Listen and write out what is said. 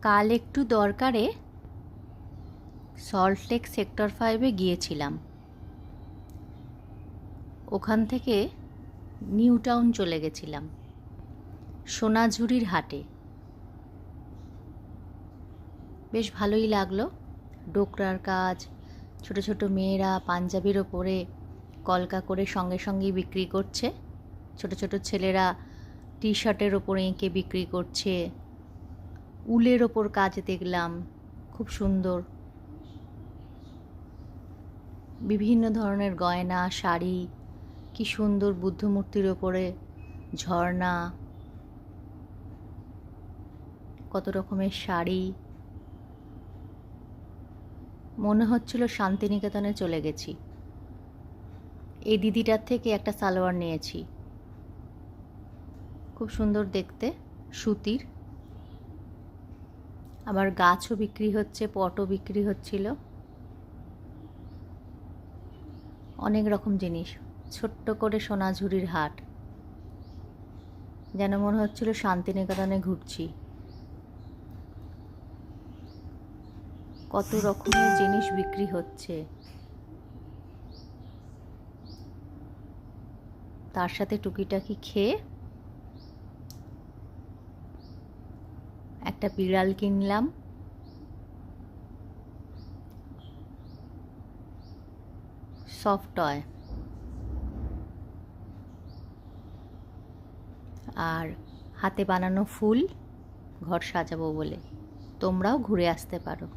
কাল একটু দরকারে সল্টলেক সেক্টর 5-এ গিয়েছিলাম। ওখান থেকে নিউ টাউন চলে গেছিলাম, সোনাঝুরির হাটে। বেশ ভালোই লাগলো। ডোকরার কাজ, ছোট ছোট মেয়েরা পাঞ্জাবির ওপরে কলকা করে সঙ্গে সঙ্গেই বিক্রি করছে। ছোট ছোট ছেলেরা টি শার্টের ওপরে এঁকে বিক্রি করছে। উলের ওপর কাজ দেখলাম, খুব সুন্দর। বিভিন্ন ধরনের গয়না, শাড়ি, কি সুন্দর বুদ্ধমূর্তির ওপরে ঝর্ণা, কত রকমের শাড়ি। মনে হচ্ছিল শান্তিনিকেতনে চলে গেছি। এই দিদিটার থেকে একটা সালোয়ার নিয়েছি, খুব সুন্দর দেখতে, সুতির। আবার গাছও বিক্রি হচ্ছে, পটও বিক্রি হচ্ছিল, অনেক রকম জিনিস। ছোট্ট করে সোনাঝুরির হাট, যেন মনে হচ্ছিল শান্তিনিকেতনে ঘুরছি। কত রকমের জিনিস বিক্রি হচ্ছে, তার সাথে টুকিটাকি খেয়ে একটা বিড়াল কিনলাম। Soft toy. আর হাতে বানানো ফুল ঘর সাজাবো বলে। তোমরাও ঘুরে আসতে পারো।